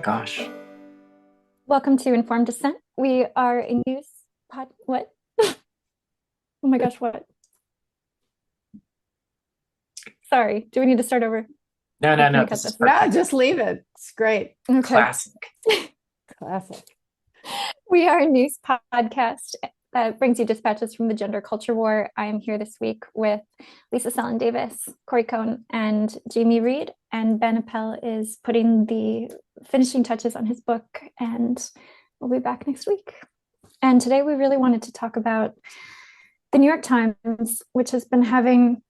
gosh. Welcome to Informed Dissent. We are a news what? Oh my gosh, what? Sorry, do we need to start over? No, Or no, can no. we cut This is this? No, perfect. just leave it. It's great. Okay. Classic. Classic. We are a news podcast that brings you dispatches from the gender culture war. I am here this week with Lisa Sellen Davis, Corey Cohn, and Jamie Reed. And Ben Appel is putting the finishing touches on his book, and we'll be back next week. And today we really wanted to talk about the New York Times, which has been having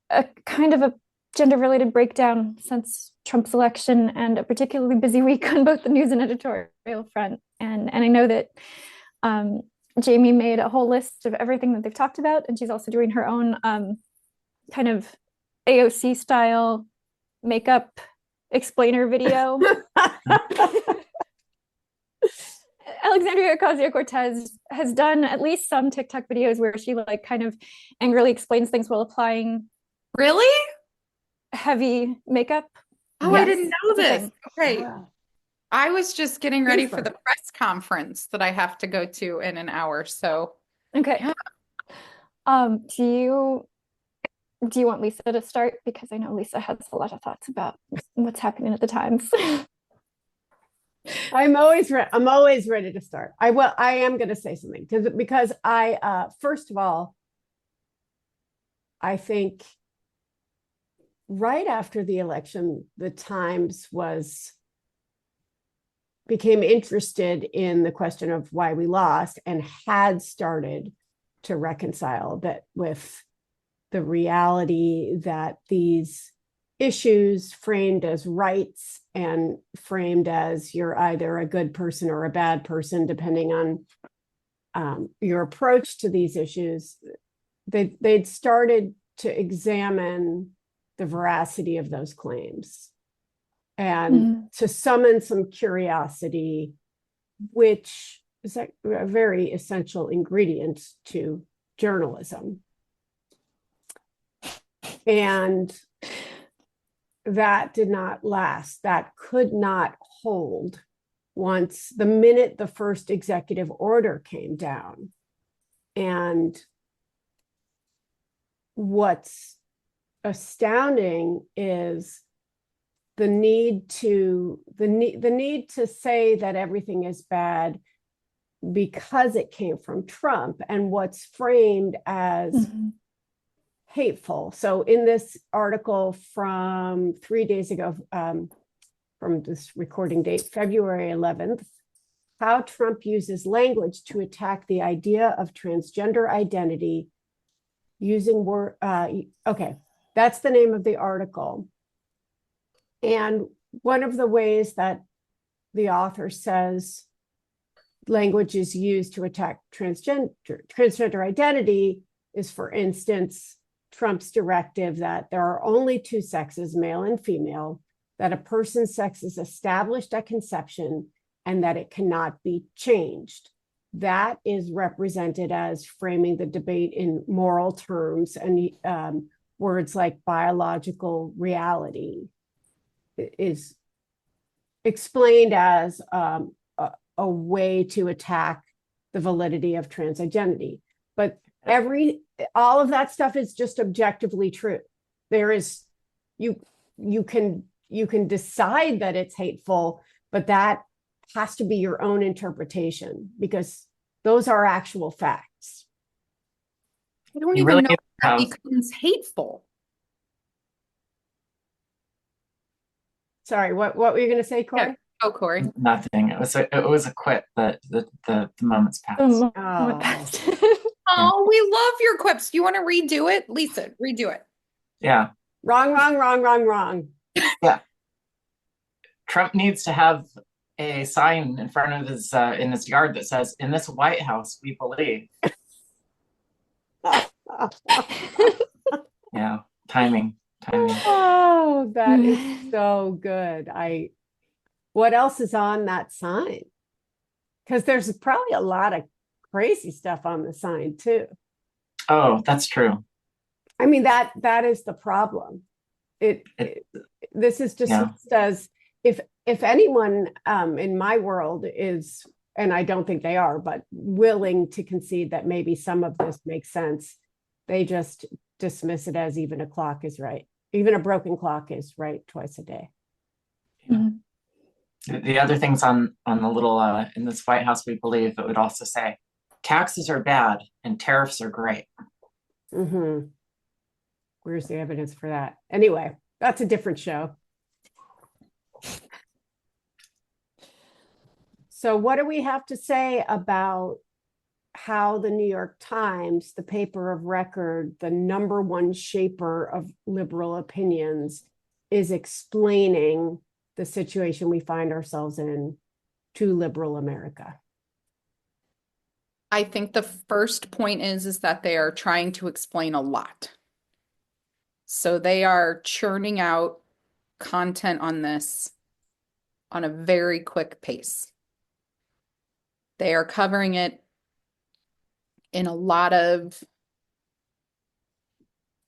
a kind of a gender-related breakdown since Trump's election, and a particularly busy week on both the news and editorial front. And I know that Jamie made a whole list of everything that they've talked about, and she's also doing her own kind of AOC style makeup explainer video. Alexandria Ocasio-Cortez has done at least some TikTok videos where she like kind of angrily explains things while applying Really? heavy makeup. Oh, Yes, I didn't know it's a this. thing. Okay. Wow. I was just getting ready for Super. the press conference that I have to go to in an hour. So, Okay. yeah. Do you want Lisa to start? Because I know Lisa has a lot of thoughts about what's happening at the Times. I'm always ready to start. I am going to say something because I first of all, I think right after the election, the Times became interested in the question of why we lost and had started to reconcile that with the reality that these issues framed as rights and framed as you're either a good person or a bad person, depending on your approach to these issues, they'd started to examine the veracity of those claims and to summon some curiosity, which is a very essential ingredient to journalism. And that did not last. That could not hold once the minute the first executive order came down. And what's astounding is the need to say that everything is bad because it came from Trump and what's framed as hateful. So in this article from 3 days ago, from this recording date, February 11th, how Trump uses language to attack the idea of transgender identity using word. Okay, that's the name of the article. And one of the ways that the author says language is used to attack transgender identity is, for instance, Trump's directive that there are only two sexes, male and female, that a person's sex is established at conception and that it cannot be changed. That is represented as framing the debate in moral terms, and words like biological reality is explained as a way to attack the validity of trans identity. But all of that stuff is just objectively true. There is you can decide that it's hateful, but that has to be your own interpretation because those are actual facts. I don't You even really know need if that to have- becomes hateful. Sorry, what were you going to say, Corey? Yeah. Oh, Corey. Nothing. It was a quip, but the moments passed. Oh. Oh, we love your quips. Do you want to redo it? Lisa, redo it. Yeah. Wrong. Yeah. Trump needs to have a sign in front of his in his yard that says, "In this White House, we believe." Yeah. Timing. Oh, that is so good. What else is on that sign? Because there's probably a lot of crazy stuff on the sign too. Oh, that's true. I mean, that is the problem. This is just Yeah. as if if anyone in my world is, and I don't think they are, but willing to concede that maybe some of this makes sense, they just dismiss it as even a clock is right. Even a broken clock is right twice a day. Mhm. The other things on the little in this White House we believe, it would also say taxes are bad and tariffs are great. Mm-hmm. Where's the evidence for that? Anyway, that's a different show. So what do we have to say about how the New York Times, the paper of record, the number one shaper of liberal opinions, is explaining the situation we find ourselves in to liberal America? I think the first point is that they are trying to explain a lot. So they are churning out content on this on a very quick pace. They are covering it in a lot of,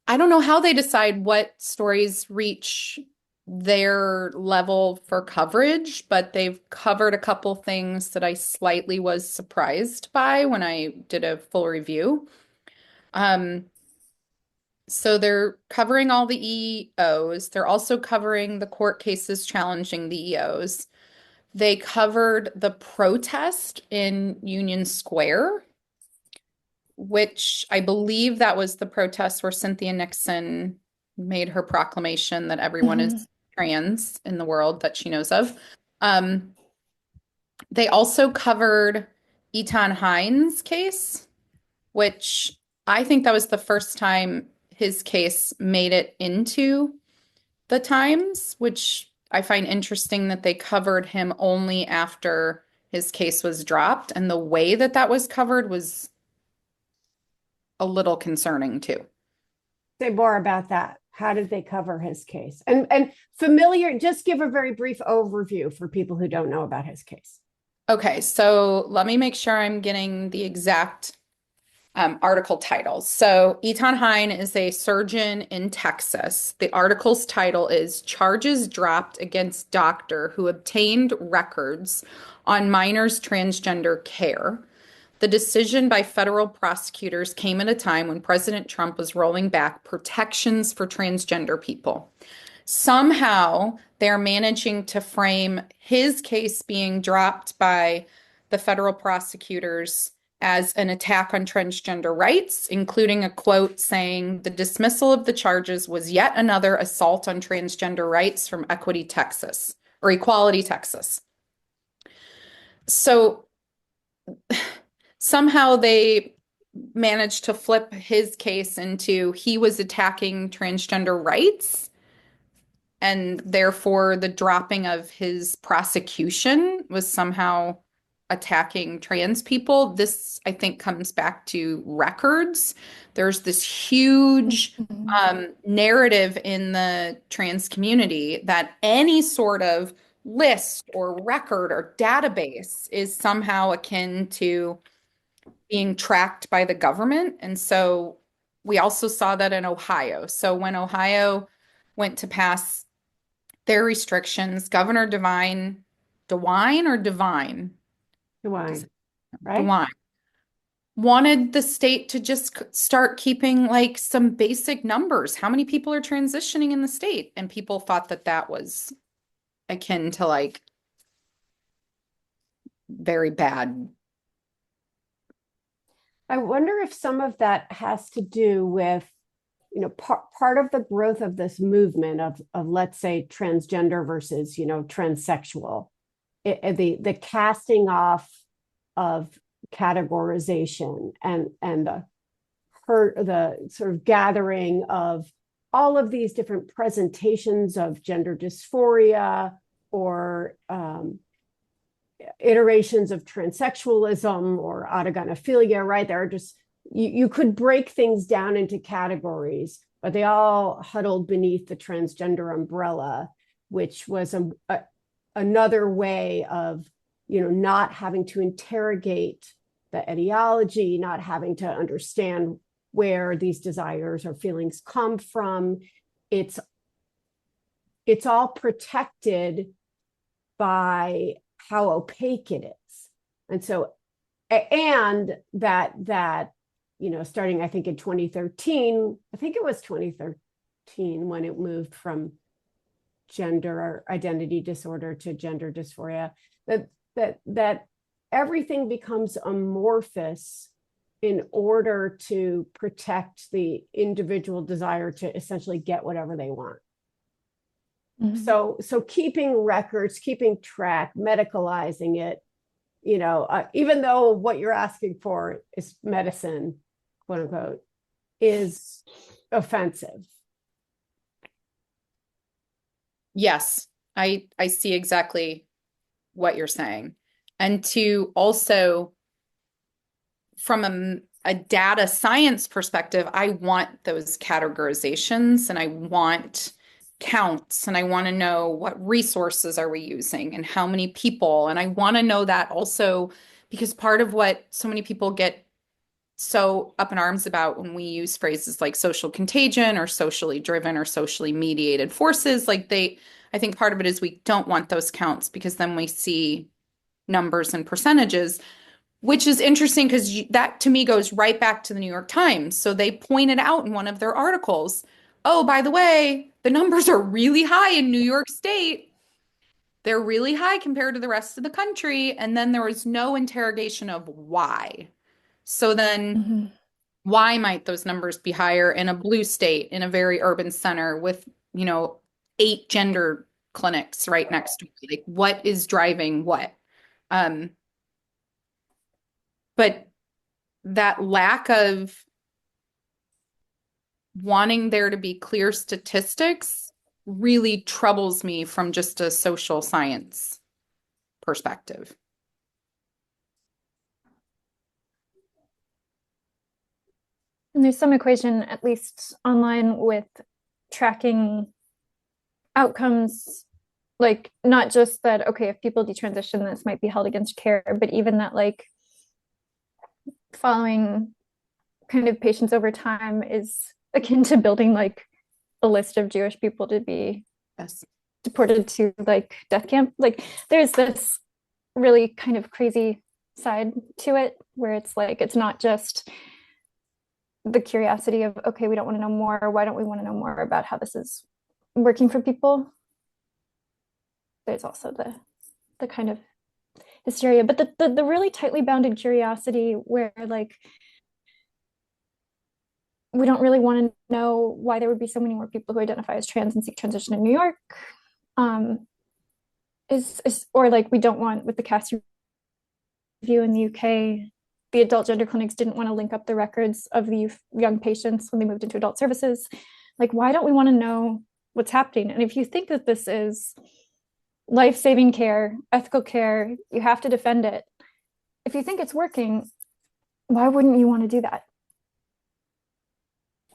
I don't know how they decide what stories reach their level for coverage, but they've covered a couple things that I slightly was surprised by when I did a full review. So they're covering all the EOs. They're also covering the court cases challenging the EOs. They covered the protest in Union Square, which I believe that was the protest where Cynthia Nixon made her proclamation that everyone is trans in the world that she knows of. They also covered Etan Hines' case, which I think that was the first time his case made it into the Times, which I find interesting that they covered him only after his case was dropped. And the way that that was covered was a little concerning too. Say more about that. How did they cover his case? And familiar, just give a very brief overview for people who don't know about his case. Okay, so let me make sure I'm getting the exact article titles. So Etan Hine is a surgeon in Texas. The article's title is Charges Dropped Against Doctor Who Obtained Records on Minors' Transgender Care. The decision by federal prosecutors came at a time when President Trump was rolling back protections for transgender people. Somehow they're managing to frame his case being dropped by the federal prosecutors as an attack on transgender rights, including a quote saying the dismissal of the charges was yet another assault on transgender rights from Equity Texas or Equality Texas. So somehow they managed to flip his case into he was attacking transgender rights, and therefore the dropping of his prosecution was somehow attacking trans people. This, I think, comes back to records. There's this huge narrative in the trans community that any sort of list or record or database is somehow akin to being tracked by the government. And so we also saw that in Ohio. So when Ohio went to pass their restrictions, Governor DeWine, right? DeWine wanted the state to just start keeping like some basic numbers. How many people are transitioning in the state? And people thought that that was akin to like very bad. I wonder if some of that has to do with, you know, part of the growth of this movement of let's say transgender versus, you know, transsexual, the casting off of categorization and the sort of gathering of all of these different presentations of gender dysphoria or iterations of transsexualism or autogynephilia, right? There are just, you could break things down into categories, but they all huddled beneath the transgender umbrella, which was another way of, you know, not having to interrogate the etiology, not having to understand where these desires or feelings come from. It's all protected by how opaque it is. And so, and that, starting, I think in 2013, I think it was 2013 when it moved from gender identity disorder to gender dysphoria, that everything becomes amorphous in order to protect the individual desire to essentially get whatever they want. Mhm. So keeping records, keeping track, medicalizing it, even though what you're asking for is medicine, quote unquote, is offensive. Yes, I see exactly what you're saying. And to also, from a data science perspective, I want those categorizations and I want counts and I want to know what resources are we using and how many people. And I want to know that also because part of what so many people get so up in arms about when we use phrases like social contagion or socially driven or socially mediated forces, I think part of it is we don't want those counts because then we see numbers and percentages, which is interesting because that to me goes right back to the New York Times. So they pointed out in one of their articles, oh, by the way, the numbers are really high in New York State. They're really high compared to the rest of the country. And then there was no interrogation of why. So then Mhm. why might those numbers be higher in a blue state, in a very urban center with, 8 gender clinics right next to it? Like, what is driving what? Um, but that lack of wanting there to be clear statistics really troubles me from just a social science perspective. And there's some equation, at least online, with tracking outcomes, like not just that, okay, if people detransition, this might be held against care, but even that, like, following kind of patients over time is akin to building like a list of Jewish people to be Yes. deported to like death camp. Like, there's this really kind of crazy side to it where it's like, it's not just the curiosity of, okay, we don't want to know more. Why don't we want to know more about how this is working for people? There's also the kind of hysteria, but the really tightly bounded curiosity where, like, we don't really want to know why there would be so many more people who identify as trans and seek transition in New York. Is or like, we don't want, with the Cass review in the UK, the adult gender clinics didn't want to link up the records of the young patients when they moved into adult services. Like, why don't we want to know what's happening? And if you think that this is life-saving care, ethical care, you have to defend it. If you think it's working, why wouldn't you want to do that?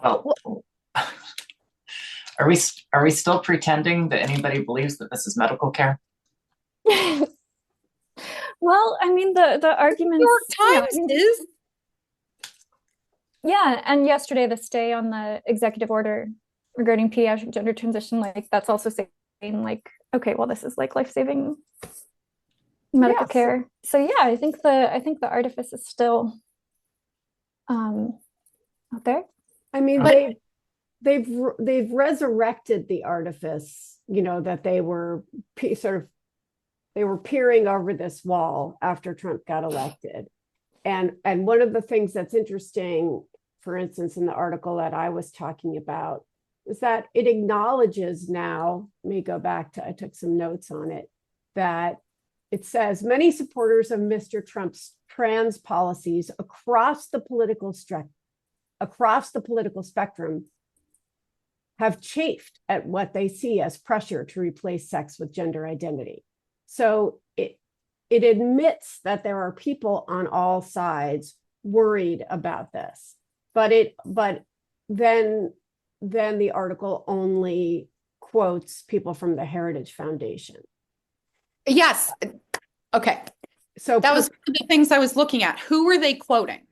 Well, are we still pretending that anybody believes that this is medical care? Well, I mean, the arguments, New York Times is. Yeah, and yesterday the stay on the executive order regarding pediatric gender transition, like, that's also saying, like, okay, well, this is like life-saving medical Yes. care. So yeah, I think the artifice is still out there. I mean, But- they've resurrected the artifice, that they were peering over this wall after Trump got elected. And one of the things that's interesting, for instance, in the article that I was talking about, is that it acknowledges now, let me go back to, I took some notes on it, that it says many supporters of Mr. Trump's trans policies across the political spectrum have chafed at what they see as pressure to replace sex with gender identity. So it admits that there are people on all sides worried about this, but then the article only quotes people from the Heritage Foundation. Yes. Okay. So That was one of the things I was looking at. Who were they quoting?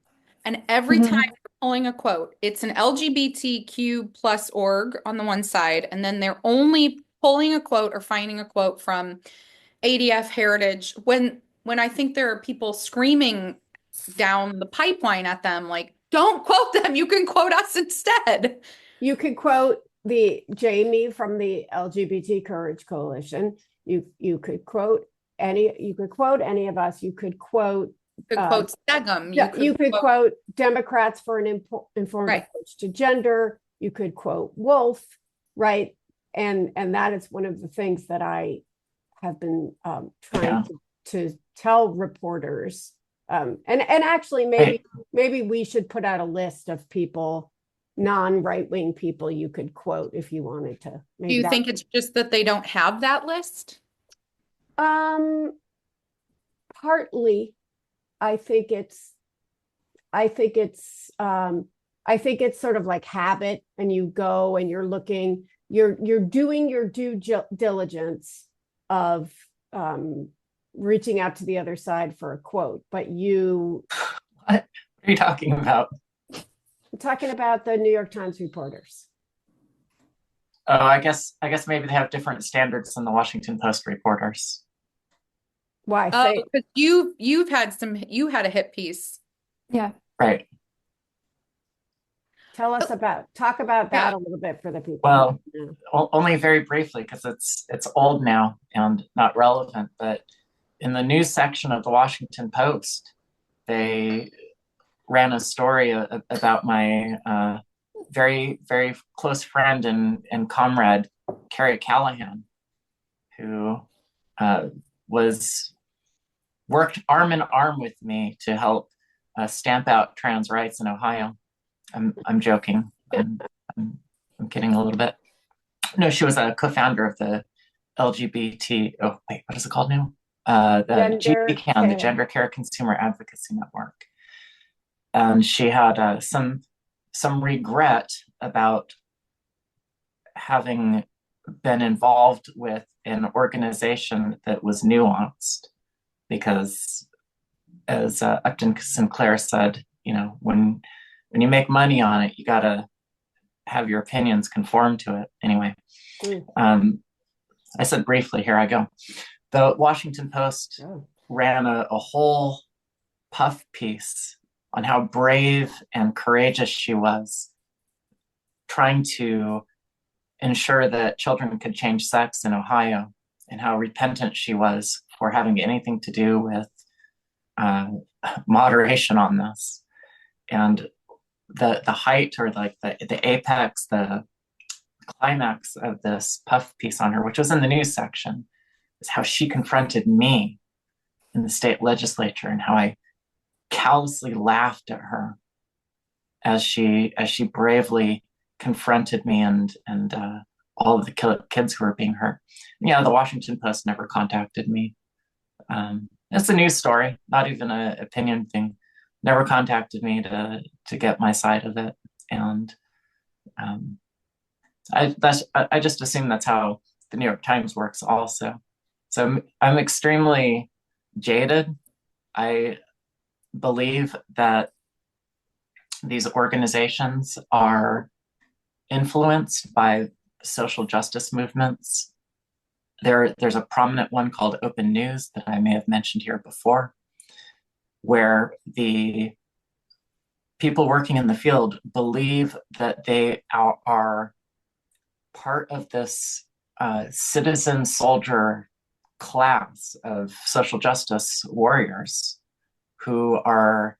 And every Mhm. time they're pulling a quote, it's an LGBTQ plus org on the one side, and then they're only pulling a quote or finding a quote from ADF Heritage, when I think there are people screaming down the pipeline at them, like, don't quote them, you can quote us instead. You could quote the Jamie from the LGBT Courage Coalition. You could quote any of us. You could quote You could quote Stegum. you could quote Democrats for an informed Right. approach to gender. You could quote Wolf, right? And that is one of the things that I have been trying to tell reporters. And actually, maybe we should put out a list of people, non-right-wing people you could quote if you wanted to. Do you think it's just that they don't have that list? Partly. I think it's sort of like habit, and you go and you're looking, you're doing your due diligence of reaching out to the other side for a quote, but What are you talking about? I'm talking about the New York Times reporters. Oh, I guess maybe they have different standards than the Washington Post reporters. Why? Because you had a hit piece. Yeah. Right. Talk about that a little bit for the people. Well, only very briefly, because it's old now and not relevant. But in the news section of the Washington Post, they ran a story about my very, very close friend and comrade, Carrie Callahan, who worked arm in arm with me to help stamp out trans rights in Ohio. I'm joking. I'm kidding a little bit. No, she was a co-founder of the LGBT. Oh wait, what is it called now? The GCAN, the Gender Care Consumer Advocacy Network. And she had some regret about having been involved with an organization that was nuanced, because as Upton Sinclair said, when you make money on it, you got to have your opinions conform to it. Anyway, I said briefly, here I go. The Washington Post ran a whole puff piece on how brave and courageous she was, trying to ensure that children could change sex in Ohio, and how repentant she was for having anything to do with moderation on this. And the height, or like the apex, the climax of this puff piece on her, which was in the news section, is how she confronted me in the state legislature, and how I callously laughed at her as she bravely confronted me and all of the kids who were being hurt. The Washington Post never contacted me. It's a news story, not even an opinion thing. Never contacted me to get my side of it, and I just assume that's how the New York Times works also. So I'm extremely jaded. I believe that these organizations are influenced by social justice movements. There's a prominent one called Open News that I may have mentioned here before, where the people working in the field believe that they are part of this citizen soldier class of social justice warriors who are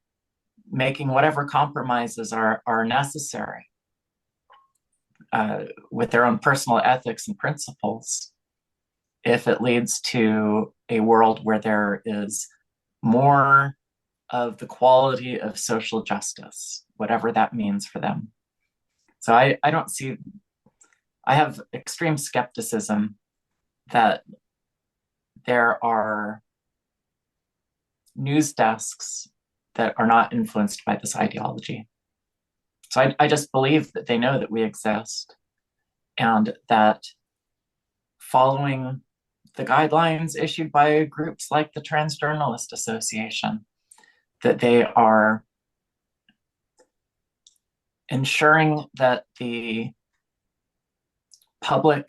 making whatever compromises are necessary with their own personal ethics and principles, if it leads to a world where there is more of the quality of social justice, whatever that means for them. So I have extreme skepticism that there are news desks that are not influenced by this ideology. So I just believe that they know that we exist, and that following the guidelines issued by groups like the Trans Journalist Association, that they are ensuring that the public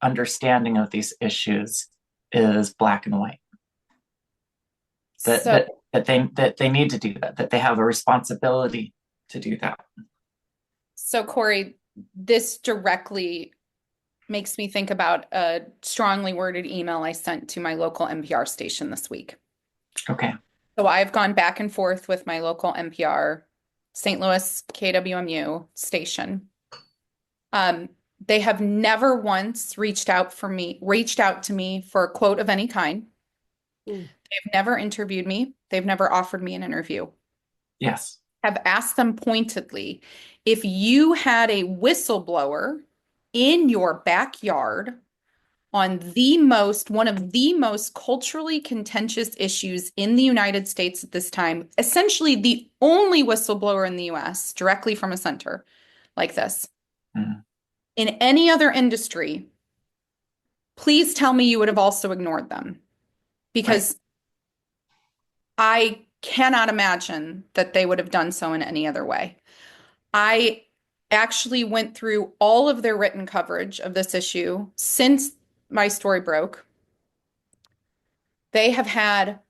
understanding of these issues is black and white. That So, that they need to do that they have a responsibility to do that. so Corey, this directly makes me think about a strongly worded email I sent to my local NPR station this week. Okay. So I've gone back and forth with my local NPR, St. Louis KWMU station. They have never once reached out to me for a quote of any kind. They've never interviewed me. They've never offered me an interview. Yes. Have asked them pointedly, if you had a whistleblower in your backyard on one of the most culturally contentious issues in the United States at this time, essentially the only whistleblower in the US directly from a center like this. Mm. In any other industry, please tell me you would have also ignored them, because I cannot imagine that they would have done so in any other way. I actually went through all of their written coverage of this issue since my story broke. They have had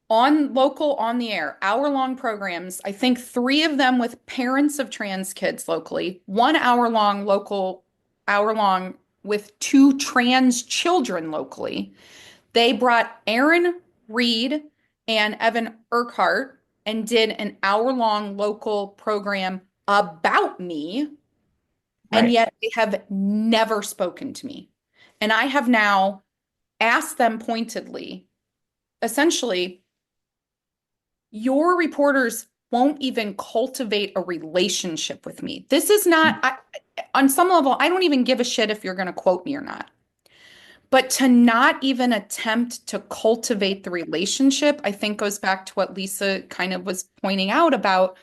on the air, hour-long programs, I think 3 of them with parents of trans kids locally, 1 hour-long with 2 trans children locally. They brought Aaron Reed and Evan Urquhart and did an hour-long local program about me, and yet they have never spoken to me. And I have now asked them pointedly, essentially, your reporters won't even cultivate a relationship with me. This is not, on some level, I don't even give a shit if you're going to quote me or not. But to not even attempt to cultivate the relationship, I think goes back to what Lisa kind of was pointing out about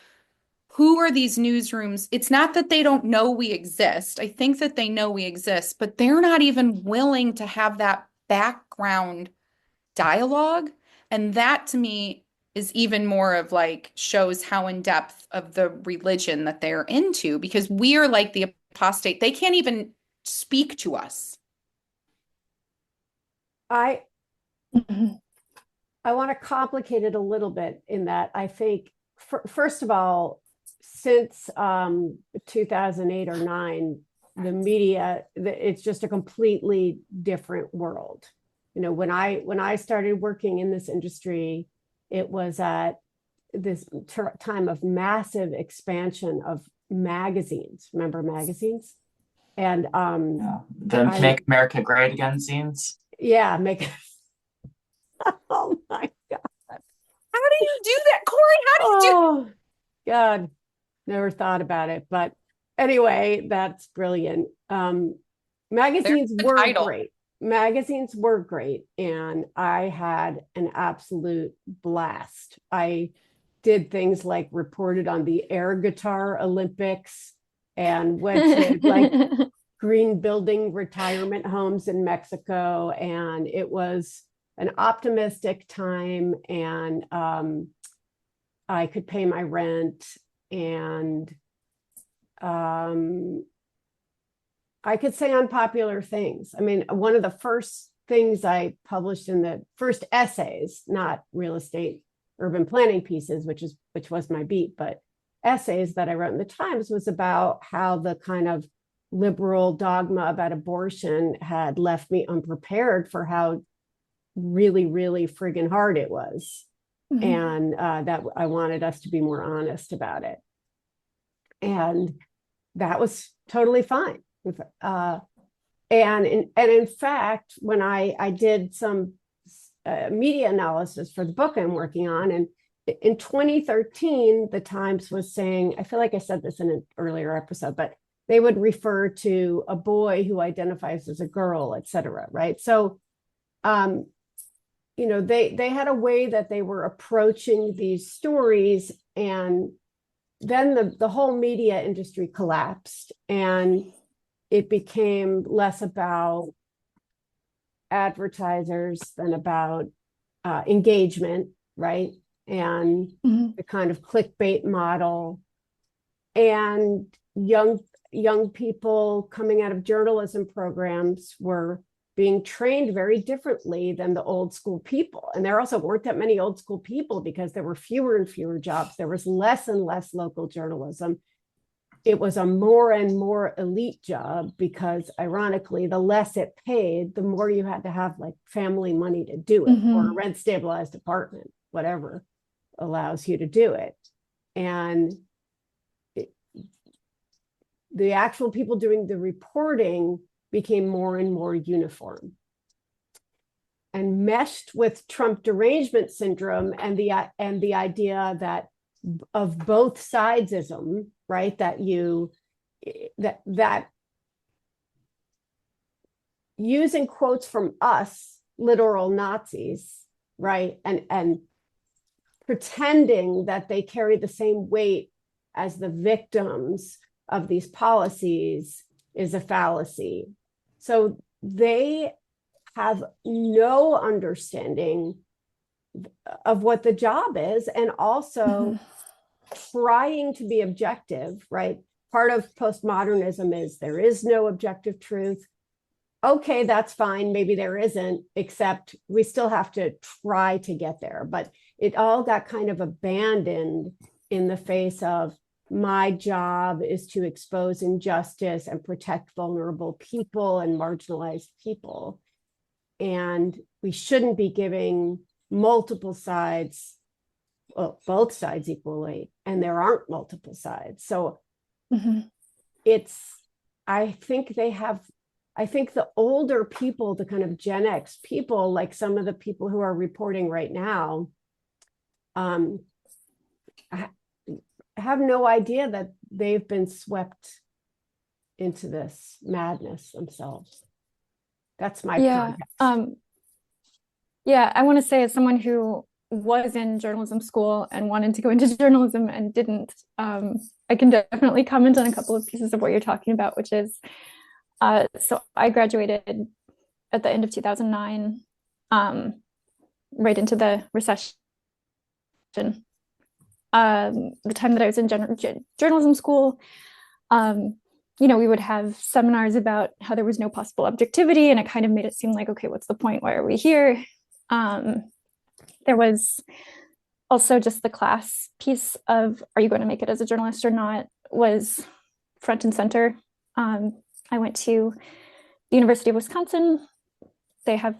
who are these newsrooms. It's not that they don't know we exist. I think that they know we exist, but they're not even willing to have that background dialogue. And that to me is even more of like shows how in depth of the religion that they're into, because we are like the apostate. They can't even speak to us. I want to complicate it a little bit in that I think, first of all, since 2008 or 9, the media, it's just a completely different world. You know, when I started working in this industry, it was at this time of massive expansion of magazines. Remember magazines? And the Make America Great Again scenes. Yeah, oh my God. How do you do that, Corey? How do you do? Oh God, never thought about it. But anyway, that's brilliant. Magazines were great. Magazines were great. And I had an absolute blast. I did things like reported on the air guitar Olympics and went to like green building retirement homes in Mexico. And it was an optimistic time, and I could pay my rent, and I could say unpopular things. I mean, one of the first things I published in the first essays, not real estate urban planning pieces, which was my beat, but essays that I wrote in the Times was about how the kind of liberal dogma about abortion had left me unprepared for how really, really friggin' hard it was. Mm-hmm. And that I wanted us to be more honest about it. And that was totally fine. And in fact, when I did some media analysis for the book I'm working on, and in 2013, the Times was saying, I feel like I said this in an earlier episode, but they would refer to a boy who identifies as a girl, et cetera, right? So, you know, they had a way that they were approaching these stories, and then the whole media industry collapsed, and it became less about advertisers than about engagement, right? And the kind of clickbait model, and young people coming out of journalism programs were being trained very differently than the old school people. And there also weren't that many old school people because there were fewer and fewer jobs. There was less and less local journalism. It was a more and more elite job because, ironically, the less it paid, the more you had to have like family money to do it, or a rent stabilized apartment, whatever allows you to do it. And the actual people doing the reporting became more and more uniform, and meshed with Trump derangement syndrome and the idea that of both sidesism, right? That using quotes from us, literal Nazis, right? And pretending that they carry the same weight as the victims of these policies is a fallacy. So they have no understanding of what the job is, and also trying to be objective, right? Part of postmodernism is there is no objective truth. Okay, that's fine. Maybe there isn't, except we still have to try to get there. But it all got kind of abandoned in the face of, my job is to expose injustice and protect vulnerable people and marginalized people. And we shouldn't be giving multiple sides, well, both sides equally, and there aren't multiple sides. So I think the older people, the kind of Gen X people, like some of the people who are reporting right now, have no idea that they've been swept into this madness themselves. That's my context. Yeah, I want to say, as someone who was in journalism school and wanted to go into journalism and didn't, I can definitely comment on a couple of pieces of what you're talking about, which is, so I graduated at the end of 2009, right into the recession. The time that I was in journalism school, we would have seminars about how there was no possible objectivity, and it kind of made it seem like, okay, what's the point? Why are we here? There was also just the class piece of, are you going to make it as a journalist or not, was front and center. I went to the University of Wisconsin. They have,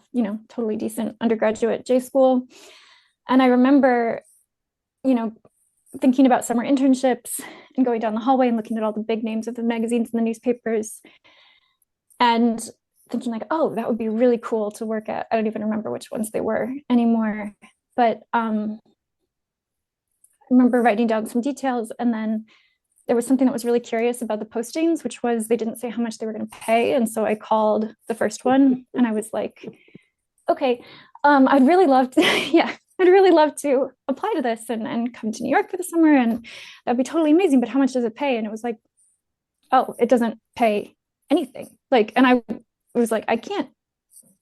totally decent undergraduate J school. And I remember, thinking about summer internships and going down the hallway and looking at all the big names of the magazines and the newspapers and thinking like, oh, that would be really cool to work at. I don't even remember which ones they were anymore. But I remember writing down some details, and then there was something that was really curious about the postings, which was they didn't say how much they were going to pay. And so I called the first one and I was like, okay, I'd really love to, I'd really love to apply to this and come to New York for the summer, and that'd be totally amazing. But how much does it pay? And it was like, oh, it doesn't pay anything. And I was like, I can't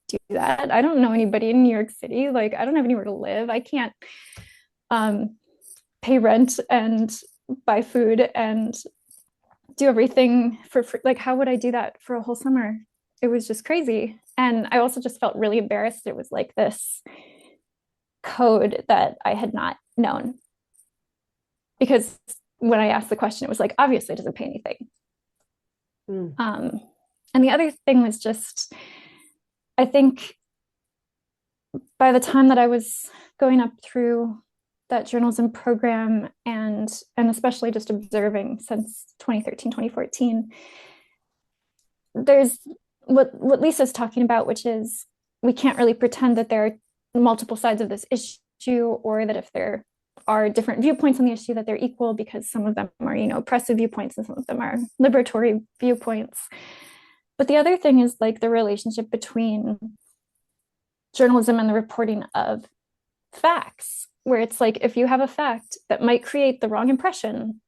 do that. I don't know anybody in New York City. I don't have anywhere to live. I can't pay rent and buy food and do everything for free. How would I do that for a whole summer? It was just crazy. And I also just felt really embarrassed. It was like this code that I had not known, because when I asked the question, it was like, obviously it doesn't pay anything. And the other thing was just, I think by the time that I was going up through that journalism program and especially just observing since 2013, 2014, there's what Lisa's talking about, which is we can't really pretend that there are multiple sides of this issue, or that if there are different viewpoints on the issue that they're equal, because some of them are, oppressive viewpoints and some of them are liberatory viewpoints. But the other thing is the relationship between journalism and the reporting of facts, where it's like, if you have a fact that might create the wrong impression,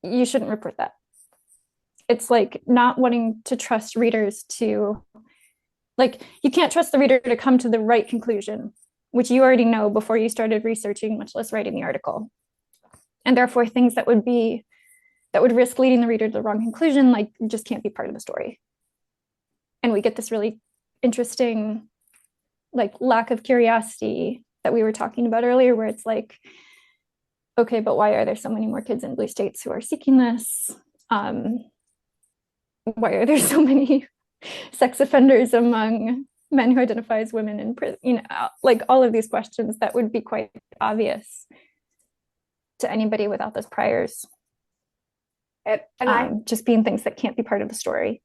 you shouldn't report that. It's like not wanting to trust readers to, you can't trust the reader to come to the right conclusion, which you already know before you started researching, much less writing the article. And therefore things that would risk leading the reader to the wrong conclusion, just can't be part of the story. And we get this really interesting like lack of curiosity that we were talking about earlier, where it's like, okay, but why are there so many more kids in blue states who are seeking this? Why are there so many sex offenders among men who identify as women in prison? You know, like all of these questions that would be quite obvious to anybody without those priors. And I Just being things that can't be part of the story.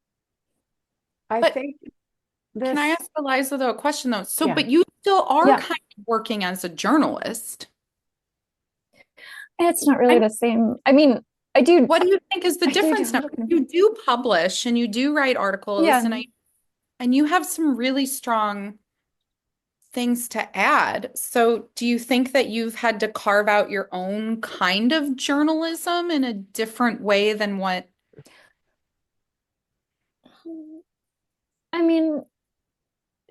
But think Can I this, ask Eliza though a question though? So, Yeah. but you still are Yeah. kind of working as a journalist. It's not really the same. I mean, I do. What do you think is the I do difference do a now? little bit of- You do publish and you do write articles Yeah. and you have some really strong things to add. So, do you think that you've had to carve out your own kind of journalism in a different way than what? I mean,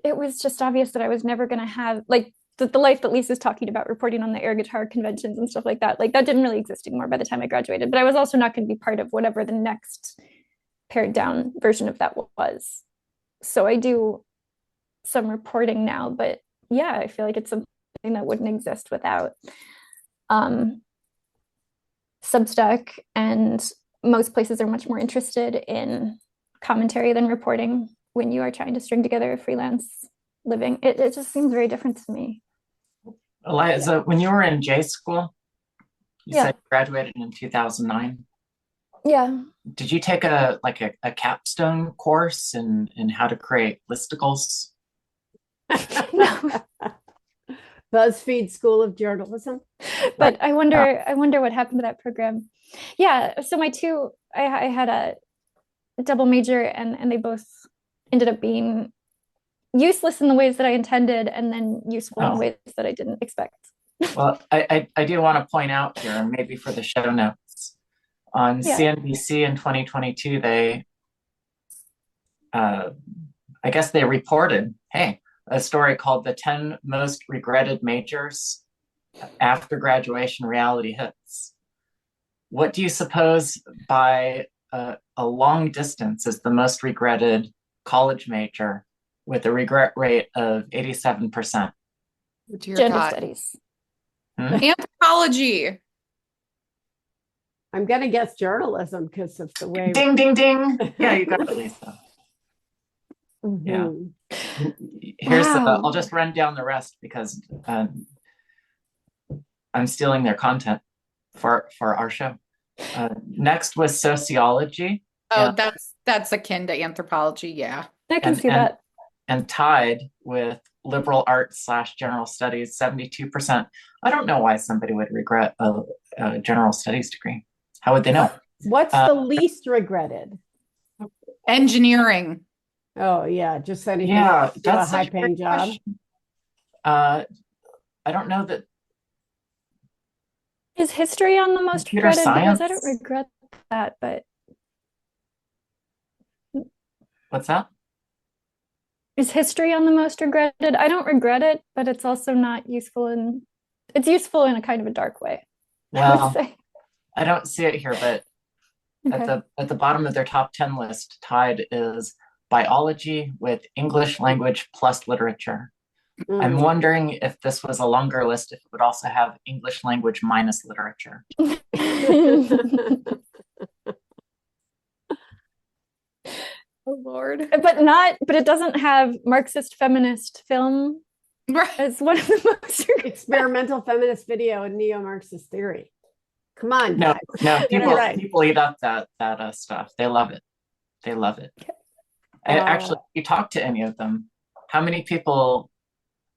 it was just obvious that I was never going to have like the life that Lisa's talking about, reporting on the air guitar conventions and stuff like that. Like that didn't really exist anymore by the time I graduated. But I was also not going to be part of whatever the next pared down version of that was. So I do some reporting now, but yeah, I feel like it's something that wouldn't exist without Substack, and most places are much more interested in commentary than reporting when you are trying to string together a freelance living. It just seems very different to me. Eliza, when you were in J school, you Yeah. said you graduated in 2009. Yeah. Did you take a capstone course in how to create listicles? No. BuzzFeed School of Journalism. But I wonder what happened to that program. Yeah, so I had a double major, and they both ended up being useless in the ways that I intended, and then useful in Oh. ways that I didn't expect. Well, I do want to point out here, and maybe for the show notes, on Yeah. CNBC in 2022, they, I guess they reported, hey, a story called "The 10 Most Regretted Majors After Graduation Reality Hits." What do you suppose by a long distance is the most regretted college major with a regret rate of 87%? Dear Gender God. studies. Anthropology. I'm going to guess journalism because of the way. Ding, ding, ding. Yeah, you got it, Lisa. Mhm. Here's Wow. I'll just run down the rest because I'm stealing their content for our show. Next was sociology. Oh, Yeah. that's akin to anthropology. Yeah. I can see that. And tied with liberal arts / general studies, 72%. I don't know why somebody would regret a general studies degree. How would they know? What's the least regretted? Engineering. Oh, yeah, just anything Yeah, else to do a that's such a high-paying great job. question. I don't know that. Is history on the most Computer regretted? Because I science? don't regret that, but What's that? is history on the most regretted? I don't regret it, but it's also not useful, and it's useful in a kind of a dark way, I would Well, say. I don't see it here, but Okay. at the bottom of their top 10 list, tied is biology with English language plus literature. I'm Mm. wondering if this was a longer list, if it would also have English language minus literature. Oh, Lord. But it doesn't have Marxist feminist film Right. as one of the most regretted. Experimental feminist video and neo-Marxist theory. Come on, No, guys. no, Get it right. people eat up that stuff. They love it. They love it. Actually, if you talk to any of them, how many people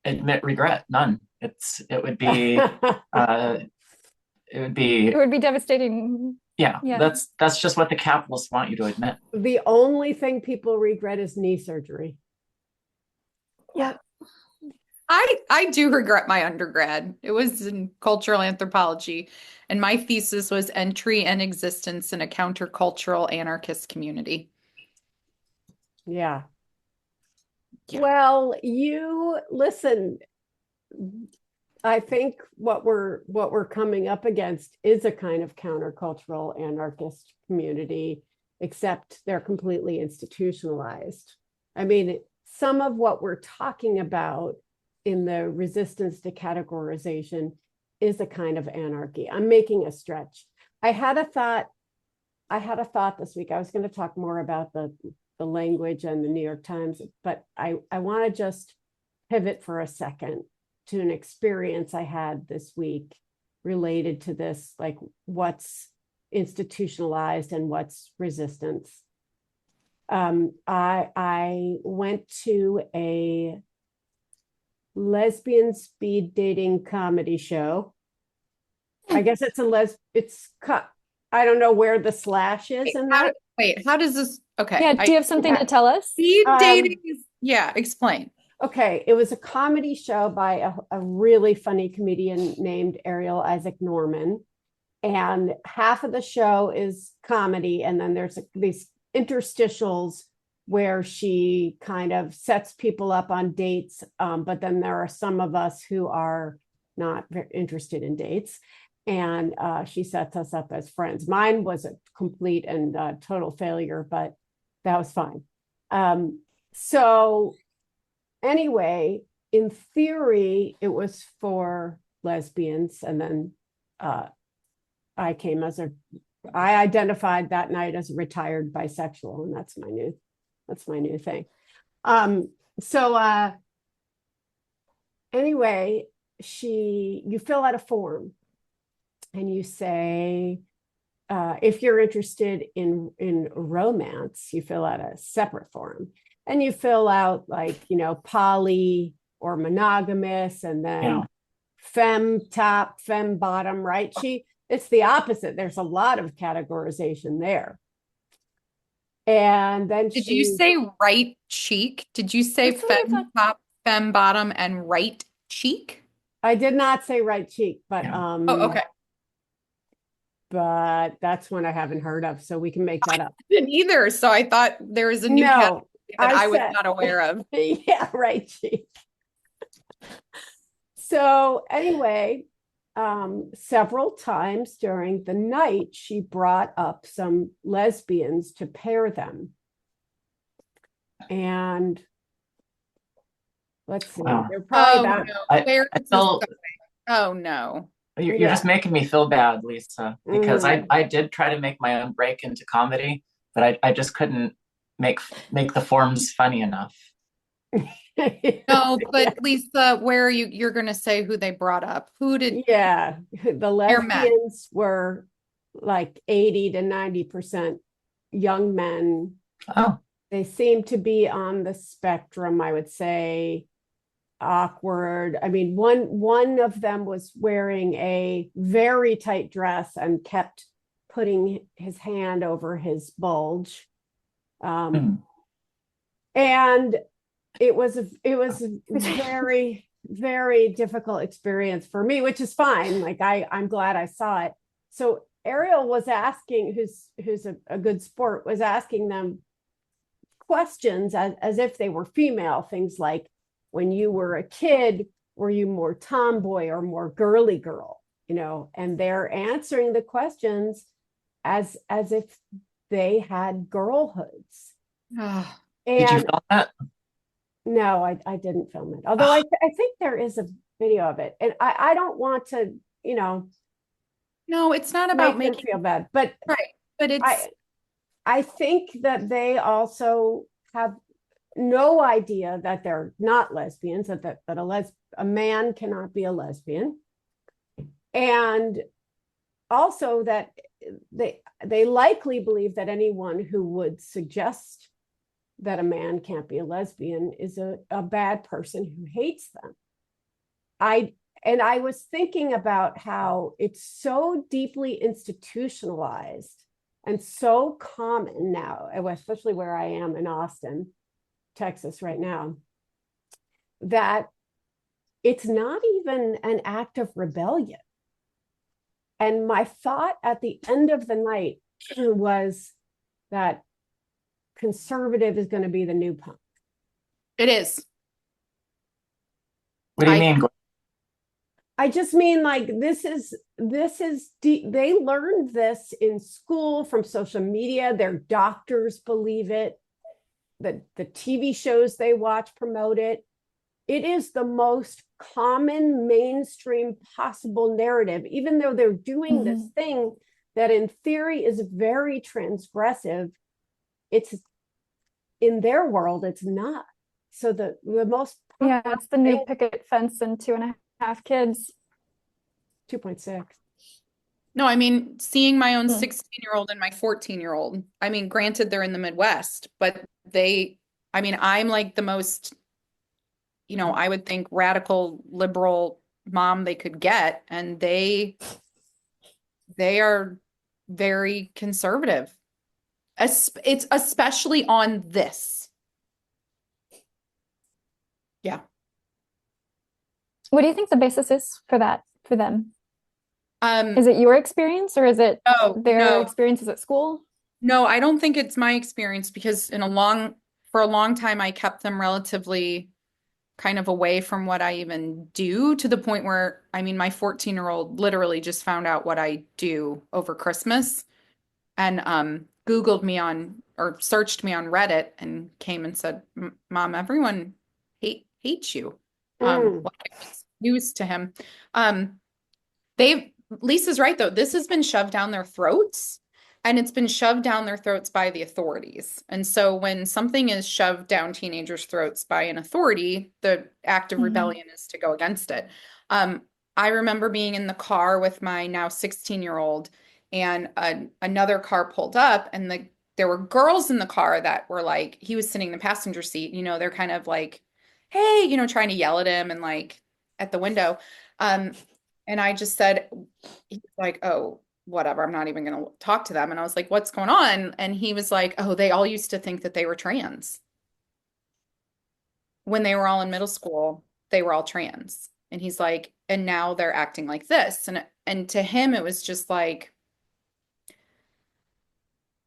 admit regret? None. It would be It would be devastating. yeah, Yeah. that's just what the capitalists want you to admit. The only thing people regret is knee surgery. Yeah. I do regret my undergrad. It was in cultural anthropology, and my thesis was entry and existence in a countercultural anarchist community. Yeah. Yeah. Well, you listen, I think what we're coming up against is a kind of countercultural anarchist community, except they're completely institutionalized. I mean, some of what we're talking about in the resistance to categorization is a kind of anarchy. I'm making a stretch. I had a thought this week. I was going to talk more about the language and the New York Times, but I want to just pivot for a second to an experience I had this week related to this, like what's institutionalized and what's resistance. I went to a lesbian speed dating comedy show. I guess it's I don't know where the slash is in that. How does this? Okay. Yeah, do you have something to tell us? Speed dating is, yeah, explain. Okay, it was a comedy show by a really funny comedian named Ariel Isaac Norman. And half of the show is comedy. And then there's these interstitials where she kind of sets people up on dates. But then there are some of us who are not very interested in dates. And she sets us up as friends. Mine was a complete and total failure, but that was fine. So anyway, in theory, it was for lesbians. And then I identified that night as a retired bisexual, and that's my new thing. Anyway, you fill out a form and you say, if you're interested in romance, you fill out a separate form, and you fill out like, poly or monogamous, and then femme top, femme bottom, right? It's the opposite. There's a lot of categorization there. And then did you say right cheek? Did you say femme top, femme bottom, and right cheek? I did not say right cheek, but Oh, okay. But that's one I haven't heard of, so we can make that up. I didn't either, so I thought there was a new category that I was not aware of. Yeah, right cheek. So anyway, several times during the night, she brought up some lesbians to pair them. And let's see, they're probably Oh no. You're just making me feel bad, Lisa, because I did try to make my own break into comedy, but I just couldn't make the forms funny enough. No, but Lisa, where are you? You're going to say who they brought up. Who did? Yeah, the lesbians were like 80 to 90% young men. Oh, they seem to be on the spectrum, I would say. Awkward. I mean, one of them was wearing a very tight dress and kept putting his hand over his bulge. And it was a very, very difficult experience for me, which is fine. Like I'm glad I saw it. So Ariel was asking, who's a good sport, was asking them questions as if they were female, things like, when you were a kid, were you more tomboy or more girly girl? And they're answering the questions as if they had girlhoods. Did you film that? No, I didn't film it. Although I think there is a video of it, and I don't want to, No, it's not about making them feel bad, but right. But I think that they also have no idea that they're not lesbians, that a man cannot be a lesbian, and also that they likely believe that anyone who would suggest that a man can't be a lesbian is a bad person who hates them. I was thinking about how it's so deeply institutionalized and so common now, especially where I am in Austin, Texas right now, that it's not even an act of rebellion. And my thought at the end of the night was that conservative is going to be the new punk. It is. What do you mean? I just mean, like, this is they learned this in school from social media. Their doctors believe it. the TV shows they watch promote it. It is the most common mainstream possible narrative, even though they're doing this thing that in theory is very transgressive. It's in their world, it's not. So the most Yeah, it's the new picket fence and 2.5 kids. 2.6. No, I mean, seeing my own 16-year-old and my 14-year-old, I mean, granted, they're in the Midwest, but I'm like the most, I would think radical liberal mom they could get. And they are very conservative. It's especially on this. Yeah. What do you think the basis is for that for them? Um, Is it your experience or is it their no. experiences at school? No, I don't think it's my experience because for a long time, I kept them relatively kind of away from what I even do, to the point where, I mean, my 14-year-old literally just found out what I do over Christmas and Googled me or searched me on Reddit and came and said, Mom, everyone hates you. Like it's news to him. Lisa's right though. This has been shoved down their throats, and it's been shoved down their throats by the authorities. And so when something is shoved down teenagers' throats by an authority, the act of rebellion is to go against it. I remember being in the car with my now 16-year-old, and another car pulled up, and there were girls in the car that were like, he was sitting in the passenger seat, they're kind of like, hey, trying to yell at him and like at the window. And I just said, he's like, oh, whatever, I'm not even going to talk to them. And I was like, what's going on? And he was like, oh, they all used to think that they were trans. When they were all in middle school, they were all trans. And he's like, and now they're acting like this. And to him, it was just like,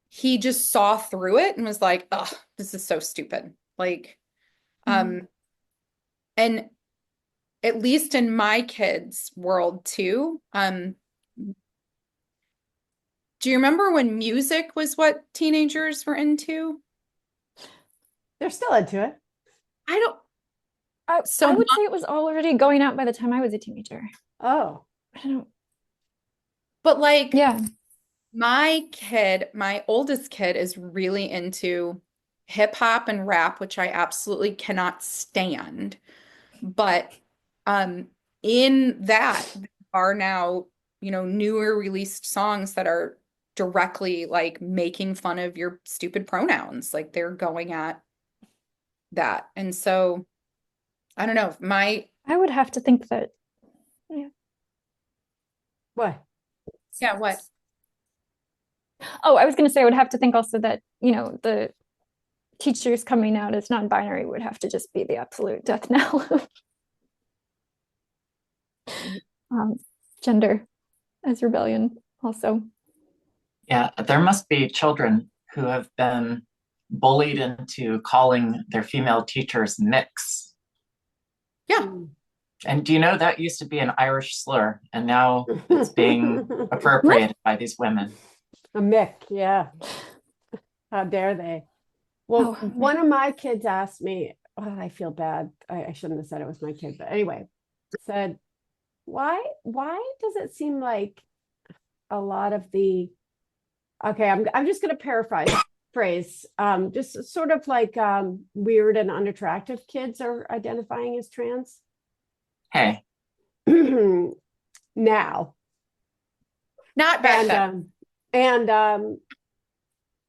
he just saw through it and was like, oh, this is so stupid. Like, and at least in my kids' world too, do you remember when music was what teenagers were into? They're still into it. I don't. I would say it was already going out by the time I was a teenager. Oh, I don't. But like, Yeah. my oldest kid is really into hip hop and rap, which I absolutely cannot stand. But in that there are now, newer released songs that are directly like making fun of your stupid pronouns. Like they're going at that. And so I don't know, I would have to think that. Yeah. what? Yeah, what? Oh, I was going to say I would have to think also that, the teachers coming out as non-binary would have to just be the absolute death knell of gender as rebellion also. Yeah, there must be children who have been bullied into calling their female teachers Mix. Yeah. And do you know that used to be an Irish slur, and now it's being appropriated by these women? A Mick, yeah. How dare they? Well, one of my kids asked me, I feel bad. I shouldn't have said it was my kid, but anyway, said, why does it seem like a lot of okay, I'm just going to paraphrase, just sort of like weird and unattractive kids are identifying as trans? Hey. Now. Not back then. And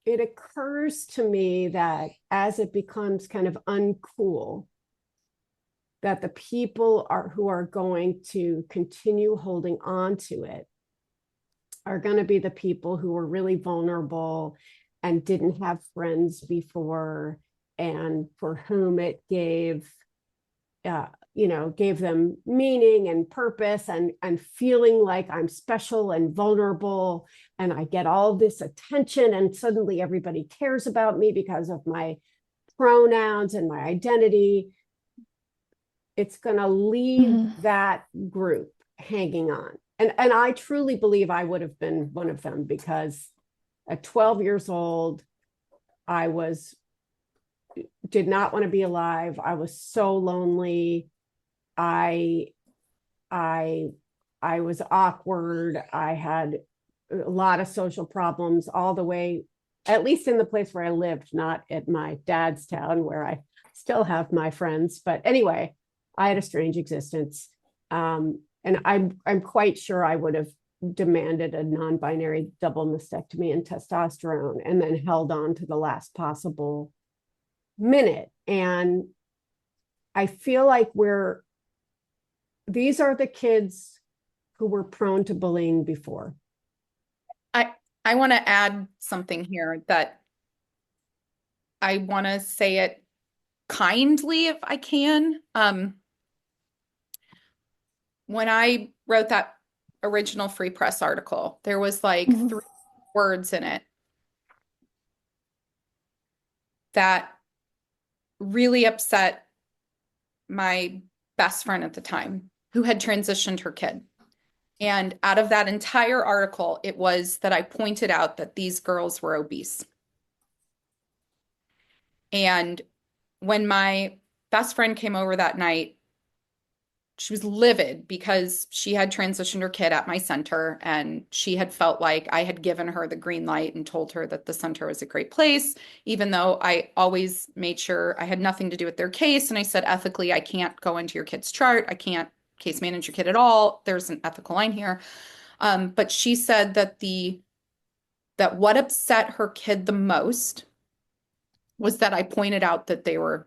it occurs to me that as it becomes kind of uncool, that the people who are going to continue holding on to it are going to be the people who were really vulnerable and didn't have friends before, and for whom it gave them meaning and purpose and feeling like I'm special and vulnerable and I get all this attention and suddenly everybody cares about me because of my pronouns and my identity. It's going to leave that group hanging on. And I truly believe I would have been one of them, because at 12 years old, I was did not want to be alive. I was so lonely. I I I was awkward. I had a lot of social problems all the way, at least in the place where I lived, not at my dad's town where I still have my friends. But anyway, I had a strange existence. And I'm quite sure I would have demanded a non-binary double mastectomy and testosterone and then held on to the last possible minute. And I feel like these are the kids who were prone to bullying before. I want to add something here that I want to say it kindly if I can. When I wrote that original Free Press article, there was like Mhm. 3 words in it that really upset my best friend at the time who had transitioned her kid. And out of that entire article, it was that I pointed out that these girls were obese. And when my best friend came over that night, she was livid because she had transitioned her kid at my center and she had felt like I had given her the green light and told her that the center was a great place, even though I always made sure I had nothing to do with their case. And I said, ethically, I can't go into your kid's chart. I can't case manage your kid at all. There's an ethical line here. But she said that what upset her kid the most was that I pointed out that they were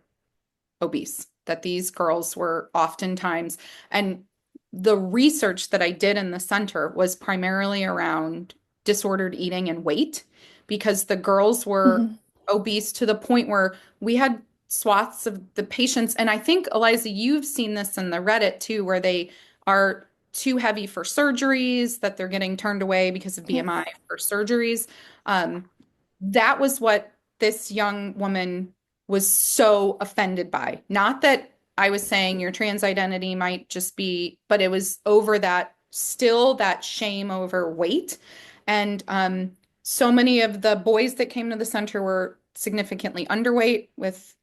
obese, that these girls were oftentimes, and the research that I did in the center was primarily around disordered eating and weight, because the girls were Mhm. obese to the point where we had swaths of the patients. And I think, Eliza, you've seen this in the Reddit too, where they are too heavy for surgeries, that they're getting turned away because of Yes. BMI for surgeries. That was what this young woman was so offended by. Not that I was saying your trans identity might just be, but it was over that, still that shame over weight. And so many of the boys that came to the center were significantly underweight with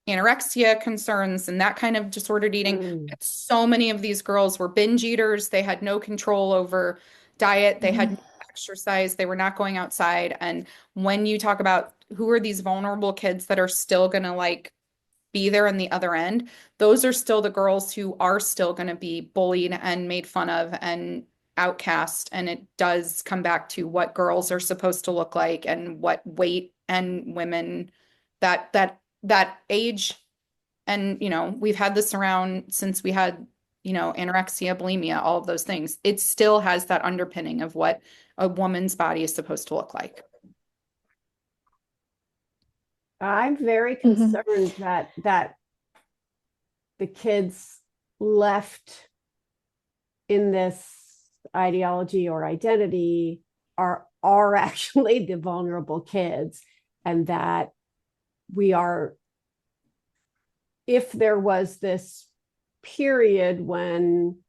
anorexia concerns and that kind of disordered eating. Mm. So many of these girls were binge eaters. They had no control over diet. They had no exercise. They were not going outside. And when you talk about who are these vulnerable kids that are still going to like be there in the other end, those are still the girls who are still going to be bullied and made fun of and outcast. And it does come back to what girls are supposed to look like and what weight and women that age. And we've had this around since we had anorexia, bulimia, all of those things. It still has that underpinning of what a woman's body is supposed to look like. I'm very Mhm. concerned that the kids left in this ideology or identity are actually the vulnerable kids, and that we are, if there was this period when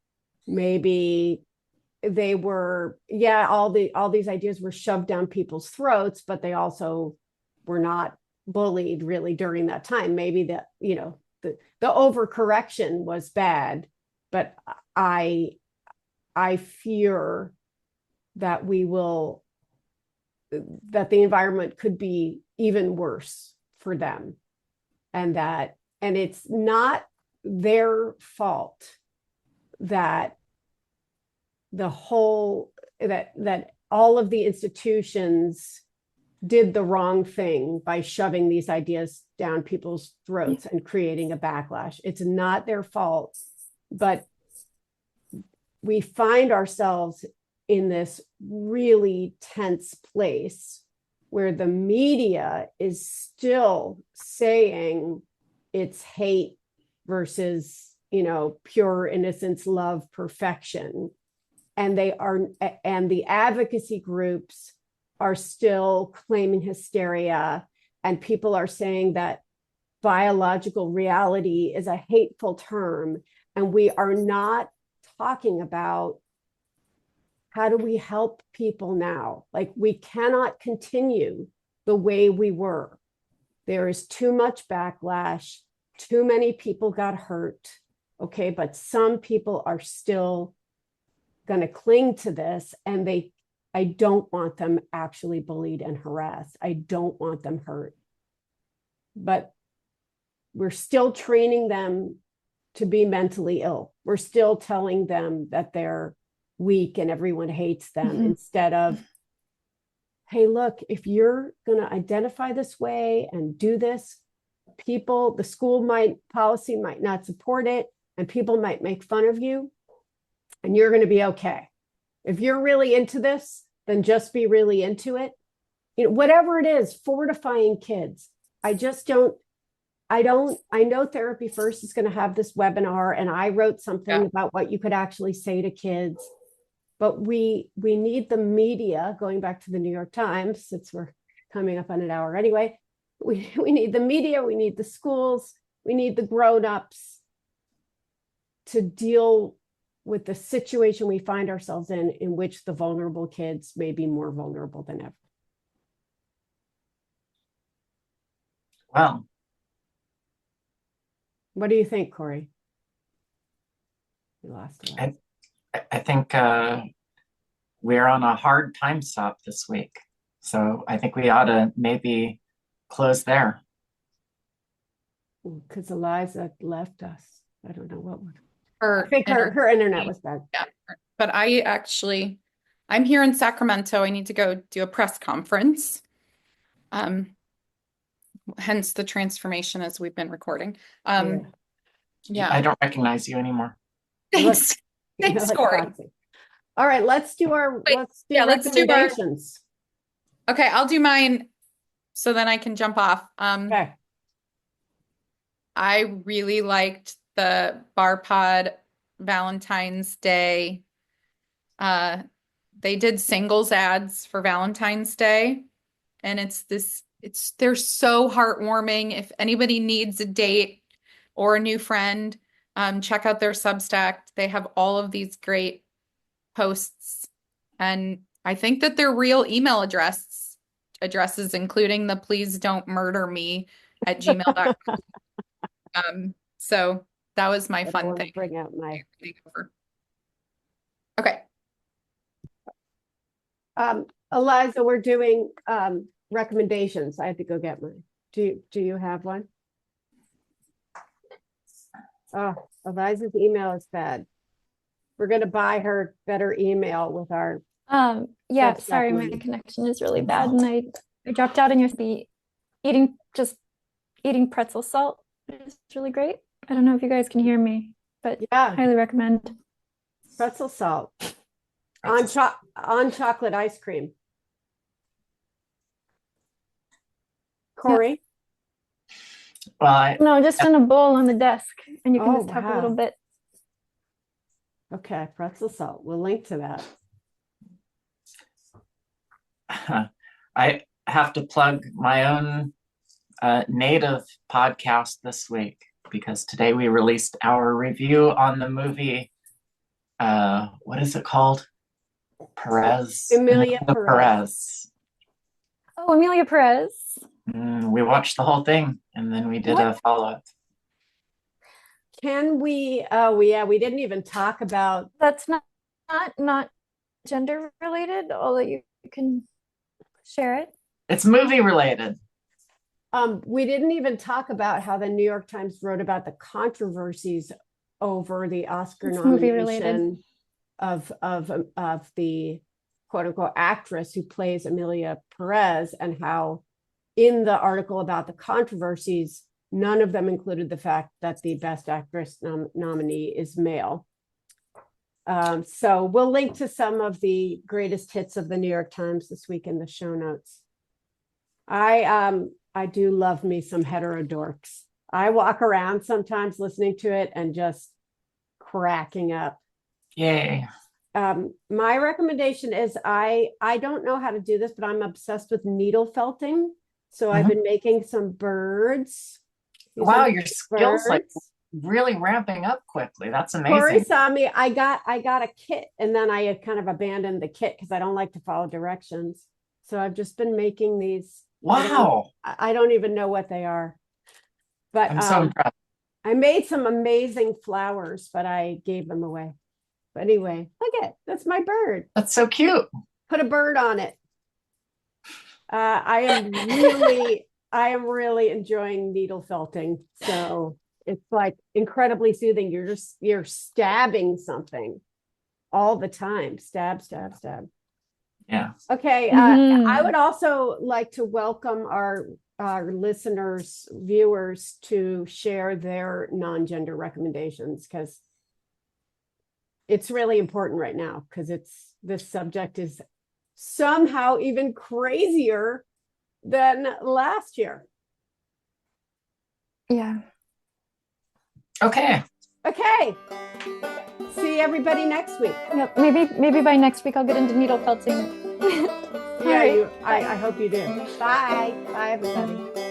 maybe they were, yeah, all these ideas were shoved down people's throats, but they also were not bullied really during that time. Maybe that, the overcorrection was bad, but I fear that that the environment could be even worse for them, and it's not their fault that that all of the institutions did the wrong thing by shoving these ideas down people's throats and creating a backlash. It's not their fault, but we find ourselves in this really tense place where the media is still saying it's hate versus, pure innocence, love, perfection. And the advocacy groups are still claiming hysteria, and people are saying that biological reality is a hateful term, and we are not talking about how do we help people now. Like, we cannot continue the way we were. There is too much backlash. Too many people got hurt. Okay, but some people are still going to cling to this, and I don't want them actually bullied and harassed. I don't want them hurt. But we're still training them to be mentally ill. We're still telling them that they're weak and everyone hates them, instead of, hey, look, if you're going to identify this way and do this, the school policy might not support it, and people might make fun of you, and you're going to be okay. If you're really into this, then just be really into it. Whatever it is, fortifying kids. I know Therapy First is going to have this webinar, and I wrote something about what you could actually say to kids, but we need the media, going back to the New York Times, since we're coming up on an hour anyway. We need the media, we need the schools, we need the grown-ups to deal with the situation we find ourselves in which the vulnerable kids may be more vulnerable than ever. Well, what do you think, Corey? You lost it. I think we're on a hard time stop this week. So I think we ought to maybe close there. Because Eliza left us. I don't know what would. Her I think her internet was bad. Yeah, but I'm here in Sacramento. I need to go do a press conference. Hence the transformation as we've been recording. Yeah. I don't recognize you anymore. Thanks. Thanks, Corey. All right, let's do recommendations. Okay, I'll do mine so then I can jump off. Okay. I really liked the Bar Pod Valentine's Day. They did singles ads for Valentine's Day, and they're so heartwarming. If anybody needs a date or a new friend, check out their Substack. They have all of these great posts, and I think that they're real email addresses, including the please don't murder me at gmail.com. So that was my fun thing. Bring out my. Okay. Eliza, we're doing recommendations. I have to go get mine. Do you have one? Oh, Eliza's email is bad. We're going to buy her better email with our. Yeah, sorry, my connection is really bad, and I dropped out, and you're be eating pretzel salt. It's really great. I don't know if you guys can hear me, but yeah, highly recommend pretzel salt on chocolate ice cream. Corey? Well, no, just in a bowl on the desk, and you can just talk a little bit. Okay, pretzel salt. We'll link to that. I have to plug my own native podcast this week, because today we released our review on the movie. What is it called? Emilia Perez. Oh, Emilia Perez. We watched the whole thing, and then we did a follow-up. Can we? Oh, yeah, we didn't even talk about. That's not gender related, although you can share it. It's movie related. We didn't even talk about how the New York Times wrote about the controversies over the Oscar nomination of the quote unquote actress who plays Emilia Perez, and how in the article about the controversies, none of them included the fact that the Best Actress nominee is male. So we'll link to some of the greatest hits of the New York Times this week in the show notes. I do love me some heterodorks. I walk around sometimes listening to it and just cracking up. Yay. My recommendation is I don't know how to do this, but I'm obsessed with needle felting. So I've been making some birds. Wow, your skills like really ramping up quickly. That's amazing. Corey saw me. I got a kit, and then I had kind of abandoned the kit because I don't like to follow directions. So I've just been making these Wow. I don't even know what they are. But I'm so impressed. I made some amazing flowers, but I gave them away. But anyway, look at that's my bird. That's so cute. Put a bird on it. I am really enjoying needle felting. So it's like incredibly soothing. You're stabbing something all the time. Stab, stab, stab. Yeah. Okay. Mhm. I would also like to welcome our listeners, viewers to share their non-gender recommendations because it's really important right now because this subject is somehow even crazier than last year. Yeah. Okay. See everybody next week. Yep. Maybe by next week I'll get into needle felting. Yeah, All right. I hope you do. Bye. Bye, everybody.